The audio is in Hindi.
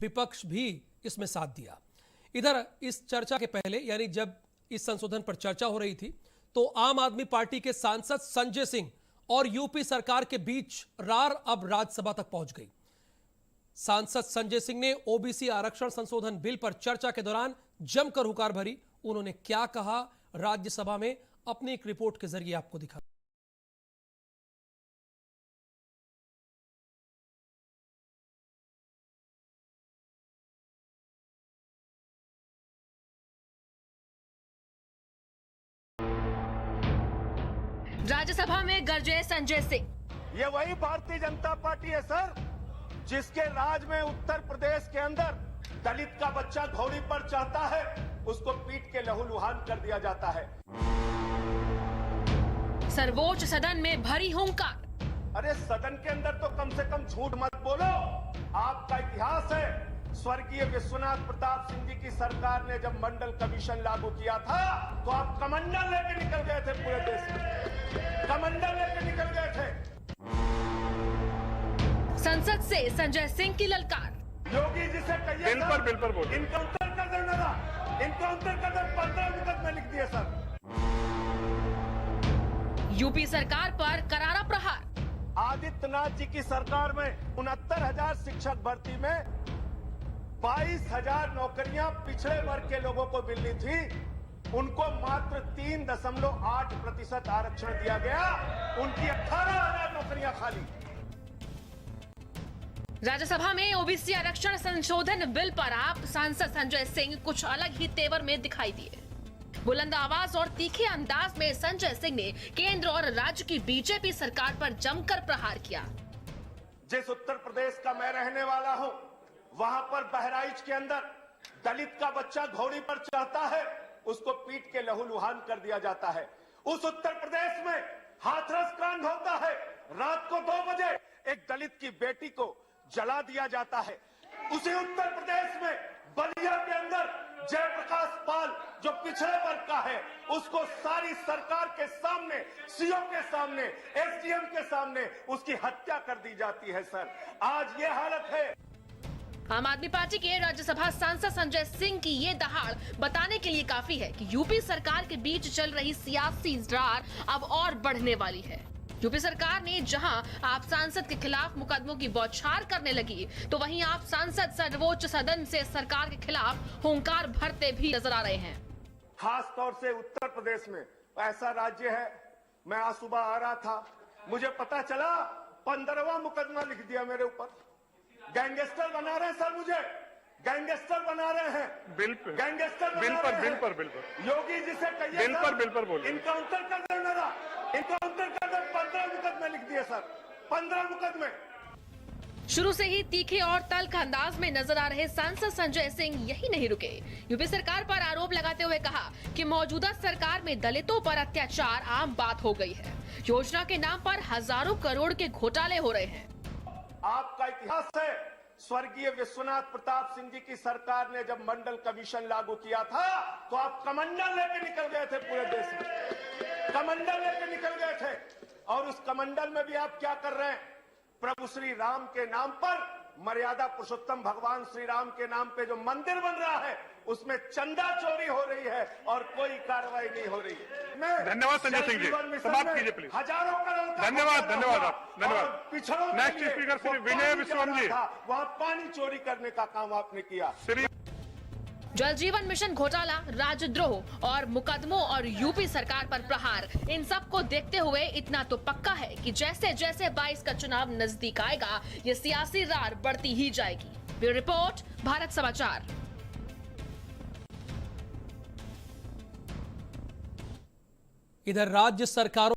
विपक्ष भी इसमें साथ दिया। इधर इस चर्चा के पहले यानी जब इस संशोधन पर चर्चा हो रही थी तो आम आदमी पार्टी के सांसद संजय सिंह और यूपी सरकार के बीच रार अब राज्यसभा तक पहुंच गई। सांसद संजय सिंह ने ओबीसी आरक्षण संशोधन बिल पर चर्चा के दौरान जमकर हुकार भरी। उन्होंने क्या कहा राज्यसभा में अपनी एक रिपोर्ट के जरिए आपको दिखा। राज्यसभा में गरजे संजय सिंह। ये वही भारतीय जनता पार्टी है सर, जिसके राज में उत्तर प्रदेश के अंदर दलित का बच्चा घोड़ी पर चढ़ता है, उसको पीट के लहूलुहान कर दिया जाता है। सर्वोच्च सदन में भरी हुंकार। अरे सदन के अंदर तो कम से कम झूठ मत बोलो। आपका इतिहास है, स्वर्गीय विश्वनाथ प्रताप सिंह जी की सरकार ने जब मंडल कमीशन लागू किया था तो आप कमंडल लेके निकल गए थे, पूरे देश में कमंडल लेके निकल गए थे। संसद से संजय सिंह की ललकार। योगी जी से कहिए बिल पर बोलिए। इनकाउंटर कर देना था, इनकाउंटर कर दे, 15 मुकदमे लिख दिए सर। यूपी सरकार पर करारा प्रहार। आदित्यनाथ जी की सरकार में 69,000 शिक्षक भर्ती में 22,000 नौकरियां पिछड़े वर्ग के लोगों को मिलनी थी, उनको मात्र 3.8% आरक्षण दिया गया। उनकी 18,000 नौकरियां खाली। राज्यसभा में ओबीसी आरक्षण संशोधन बिल पर आप सांसद संजय सिंह कुछ अलग ही तेवर में दिखाई दिए। बुलंद आवाज और तीखे अंदाज में संजय सिंह ने केंद्र और राज्य की बीजेपी सरकार पर जमकर प्रहार किया। जिस उत्तर प्रदेश का मैं रहने वाला हूं, वहां पर बहराइच के अंदर दलित का बच्चा घोड़ी पर चढ़ता है, उसको पीट के लहूलुहान कर दिया जाता है। उस उत्तर प्रदेश में हाथरस कांड होता है, रात को 2 बजे एक दलित की बेटी को जला दिया जाता है। उसी उत्तर प्रदेश में बलिया के अंदर जयप्रकाश पाल जो पिछड़े वर्ग का है, उसको सारी सरकार के सामने, सीओ के सामने, एसडीएम के सामने उसकी हत्या कर दी जाती है। सर, आज ये हालत है। आम आदमी पार्टी के राज्यसभा सांसद संजय सिंह की ये दहाड़ बताने के लिए काफी है कि यूपी सरकार के बीच चल रही सियासी रार अब और बढ़ने वाली है। यूपी सरकार ने जहां आप सांसद के खिलाफ मुकदमों की बौछार करने लगी, तो वहीं आप सांसद सर्वोच्च सदन से सरकार के खिलाफ हुंकार भरते भी नजर आ रहे हैं। खास तौर से उत्तर प्रदेश में ऐसा राज्य है, मैं आज सुबह आ रहा था, मुझे पता चला 15वां मुकदमा लिख दिया मेरे ऊपर। गैंगस्टर बना रहे हैं सर, मुझे गैंगस्टर बना रहे हैं। बिल पर गैंगस्टर बिल पर योगी जी से कहिए बिल पर बोलिए। इनकाउंटर कर देना था, इनकाउंटर कर दे, 15 मुकदमे लिख दिए सर, 15 मुकदमे। शुरू से ही तीखे और तल्ख अंदाज में नजर आ रहे सांसद संजय सिंह यही नहीं रुके। यूपी सरकार पर आरोप लगाते हुए कहा कि मौजूदा सरकार में दलितों पर अत्याचार आम बात हो गई है। योजना के नाम पर हजारों करोड़ के घोटाले हो रहे हैं। आपका इतिहास है, स्वर्गीय विश्वनाथ प्रताप सिंह जी की सरकार ने जब मंडल कमीशन लागू किया था तो आप कमंडल लेके निकल गए थे, पूरे देश में कमंडल लेके निकल गए थे। और उस कमंडल में भी आप क्या कर रहे हैं? प्रभु श्री राम के नाम पर, मर्यादा पुरुषोत्तम भगवान श्री राम के नाम पे जो मंदिर बन रहा है, उसमें चंदा चोरी हो रही है और कोई कार्रवाई नहीं हो रही है। धन्यवाद संजय सिंह जी, समाप्त कीजिए प्लीज। हजारों करोड़ का धन्यवाद। पिछड़ों नेक्स्ट स्पीकर श्री विनय विश्वम जी। वहाँ पानी चोरी करने का काम आपने किया। जल जीवन मिशन घोटाला, राजद्रोह और मुकदमों और यूपी सरकार पर प्रहार, इन सब को देखते हुए इतना तो पक्का है कि जैसे जैसे 22 का चुनाव नजदीक आएगा, ये सियासी रार बढ़ती ही जाएगी। ब्यूरो रिपोर्ट, भारत समाचार। इधर राज्य सरकारों